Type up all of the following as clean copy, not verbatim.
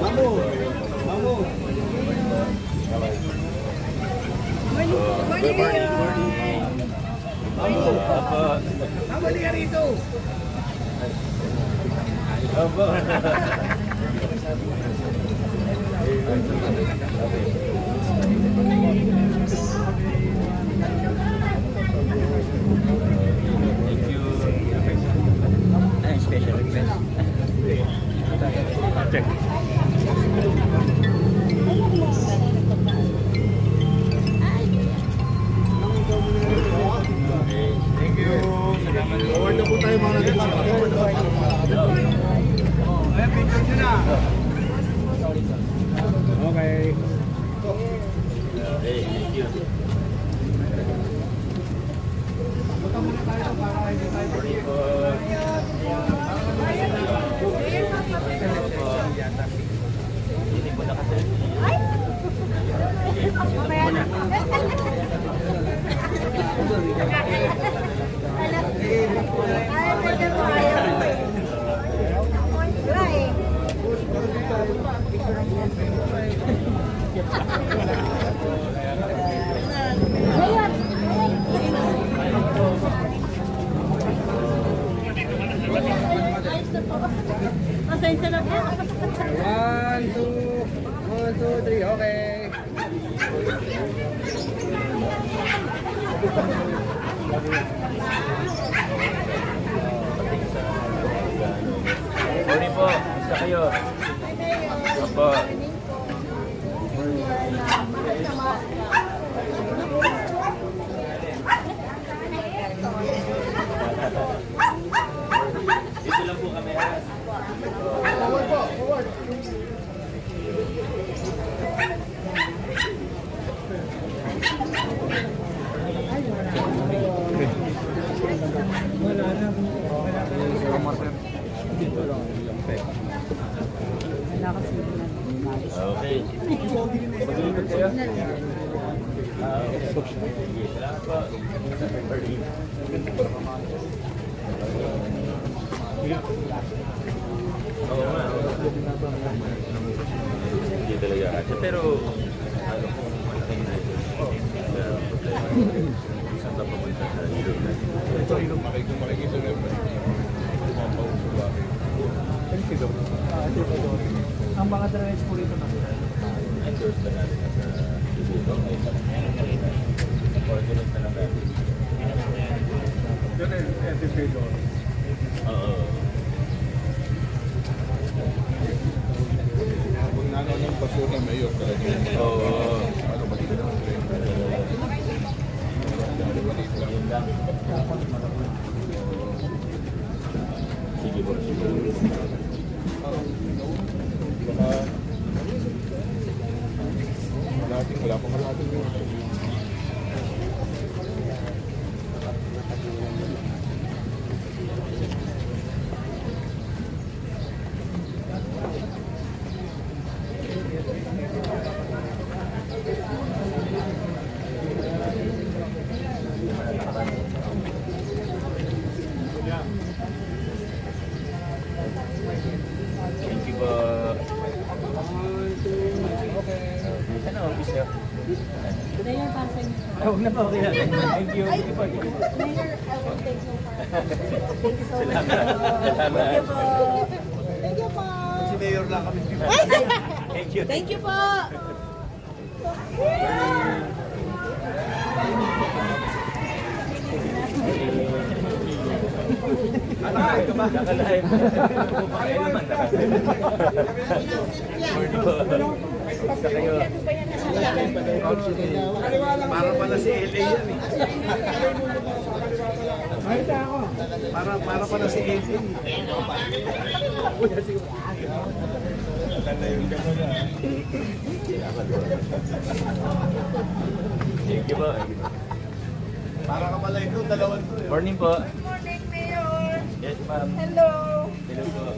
Mamu. Mamu. Good morning. Mamu, di ka rito. Thank you. Ay, special request. Check. Thank you. Forward na po tayo mga nagkita. Ayan, picture nyo na. Okay. Okay, thank you. Punta muna tayo para hindi tayo. Hindi po nakasal. Pasensya na po. 1, 2, 3, okay. Morning po, isa kayo. Opo. Dito lang po kami. Forward po, forward. Okay. Mag-iingat kayo. Sige, salamat po. Oo nga. Hindi talaga kasi pero ano kung malaking na ito. Isang na papunta sa ilog na. Ito ilog, makikita na yung pumapauso ba? Ito doon. Ang mga drainage po rito kasi. Endorse na natin sa ilog. May coordinate na lang natin. Doon ay anticipate. Oo. Kung nanaw ng basura, mayor talaga. Oo. Ano ba dito? Yun lang. Sige po, sige. Wala pang kalating yun. Thank you po. Ano, office niyo? Mayor, para sa inyo. Huwag na po, okay na. Thank you. Thank you po. Mayor, I will take so far. Thank you so much. Salamat. Thank you po. Thank you po. Si Mayor lang kami. Thank you. Thank you po. Nakalive ka ba? Nakalive. Kaya naman, nakalive. Morning po. Basta kayo. Para pala si LA yan eh. Para pala si LA. Thank you po. Para ka pala ito, dalawan to eh. Morning po. Morning, Mayor. Yes, ma'am. Hello. Hello po.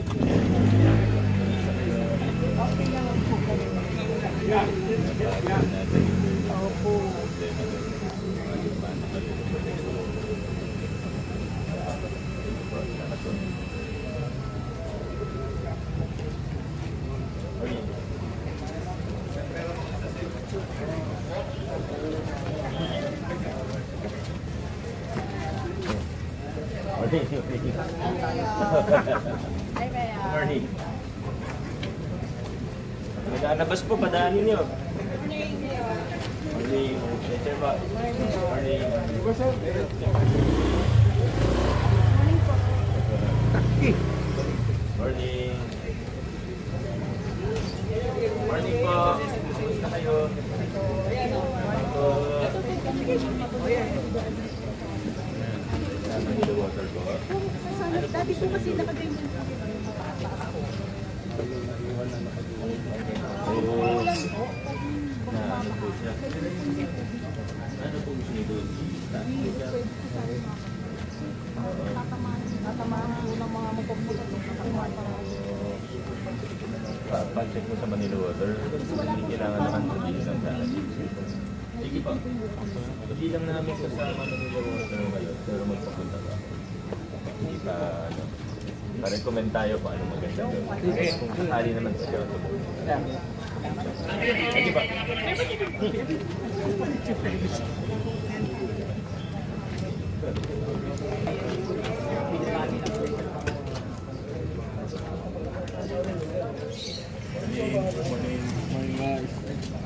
Naglalabas po, padaanin niyo. Morning. Sir ba? Morning. Morning. Morning po. Kumusta kayo? Water po. Dati po kasi nakaganyan. Oo. Na ano po siya? Ano po gusto niyo doon? Tatamaan po ng mga mapagmulat. Pa-check mo sa Manila Water. Hindi kailangan naman mag-iisang daan. Sige pa. Hindi lang namin kasama Manila Water ngayon, pero magpapunta ka. Hindi pa, ano, pa-recommend tayo kung ano maganda doon. Kung sakali naman sa siya ito. Sige pa.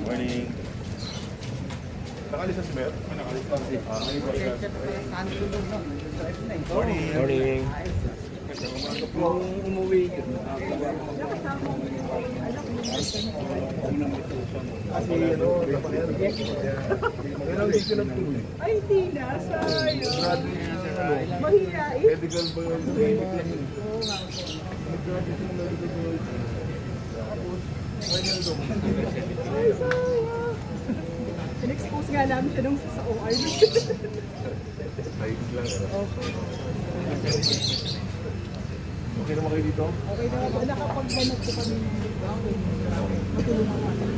Morning. Nakalis na si Mayor? Nakalis na si Morning. Morning. Kung umuwi yun, kasi ano, dapat yan. Pero hindi ko lang tuloy. Ay, hindi na. Sayang. Grabe yung ano, Mahihain. medical ba yun? Nag-grabe yung medical. Tapos, final daw. Ay, sayang. In-expose nga namin siya nung sa OR. Ayos lang, ano? Okay naman kayo dito? Okay na po. Nakapagbanag po kami ng matulungan kami.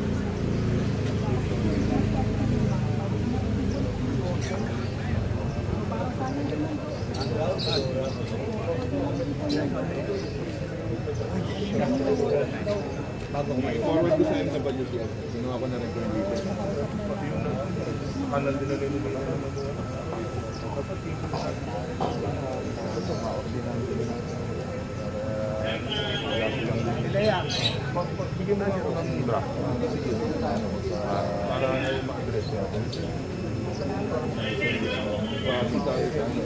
Forward ko sa MWCS. Ginawa ko na rin ko yung dito. Pati yung kanal din na rin nila ng mga dapat yung pagbigyan mo lang ng draft. Para ma-address natin. Pati tayo sa ano.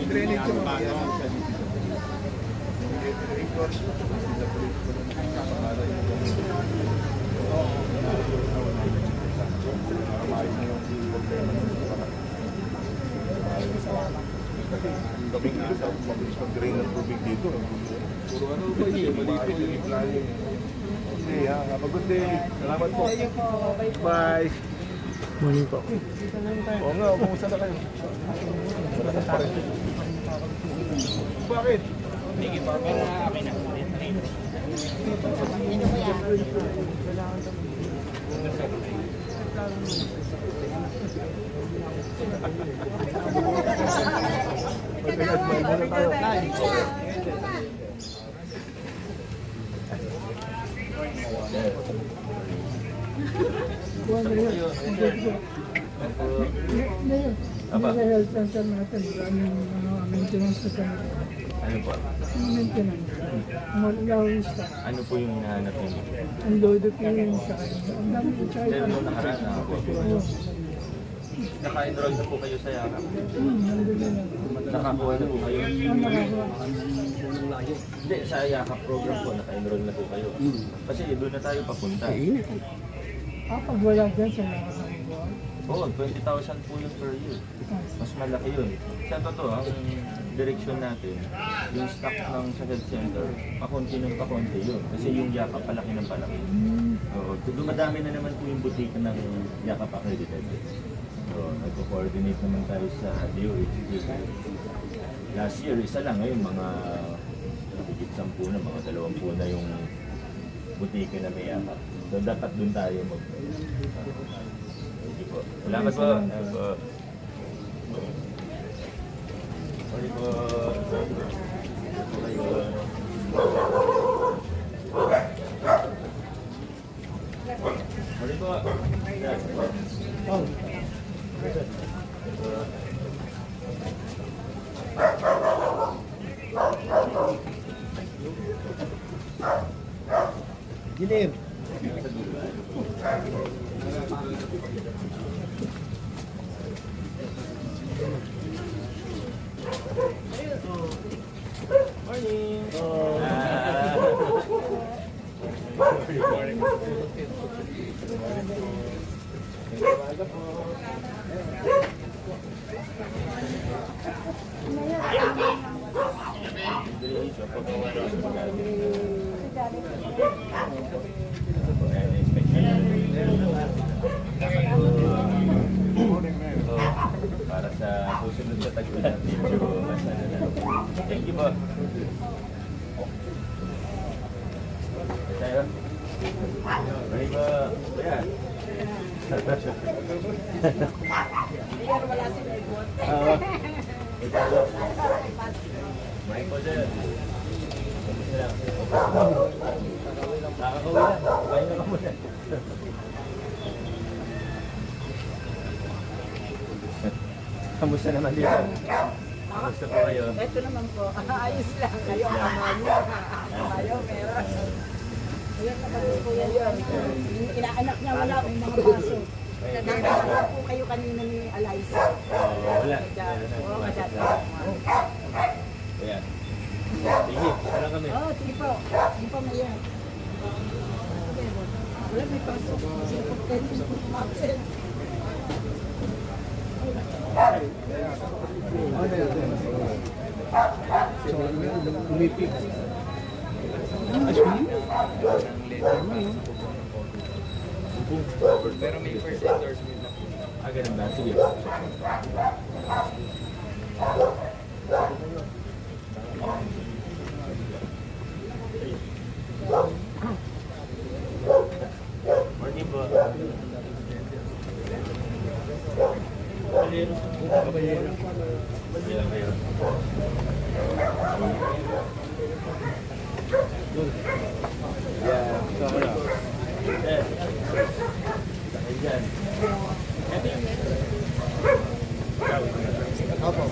Drainage yung mga Kaming isa, mabilis mag-drain ng tubig dito. Puro ano ba yun? Malito yung plano. Okay, ha. Have a good day. Salamat po. Bye. Morning po. Oo nga, kumusta na kayo? Bakit? Sige pa, pero akin na. Mag-smile muna tayo. Apa? Sa health center natin, maraming maintenance na kami. Ano po? Maintenance. Mag-allowance ka. Ano po yung hinahanap niyo? Ang lodo po yun sa kanya. Ang dami ko siya. Pero nung nakaraan na ako. Naka-enroll na po kayo sa Yakap. Nandun na lang. Nakakuha na po kayo. Ang nakakuha. Hindi, sa Yakap program po, naka-enroll na po kayo. Kasi doon na tayo papunta. Pag wala dyan sa nakakakuha. Oo, 20,000 po yun per year. Mas malaki yun. Sa totoo, ang direksyon natin, yung stock ng sa health center, pakunti ng pakunti yun. Kasi yung Yakap palaki ng palaki. Oo, dumadami na naman po yung butika ng Yakap accredited. So, nagko-coordinate naman tayo sa DOH. Last year, isa lang. Ngayon, mga higit 10 na, mga 20 na yung butika na may Yakap. So, dapat dun tayo mag... Sige po. Salamat po. Salamat po. Sorry po. Sorry po. Sorry po. Engineer. Sa dulo. Morning! Para sa susunod sa tag-ulan, medyo mas ano na. Thank you po. Tayo. Ready ba? Yeah. Ayan, wala si Medbot. Ito po. Mike po dyan. Kamusta lang? Nakakauwi lang. Kain na ka muna. Kamusta naman dito? Kamusta po kayo? Ito naman po, ayos lang. Kayo ang kamali. Kayo, meron. Ayan naman po yan yun. Yung inaanak niya, wala akong mga baso. Nakakala po kayo kanina ni Eliza. Wala. Oo, madati. Ayan. Sige, parang kami. Oo, sige po. Sige po, Mayor. Wala, may pasok. Sige po, pwede po kumapit. Umipig. Pero may first endorsement na po. Ganun ba? Sige. Morning po. Kabalero. Kabalero. Kabalero. Yeah. Eh. Ayan. Ito yung... Opo.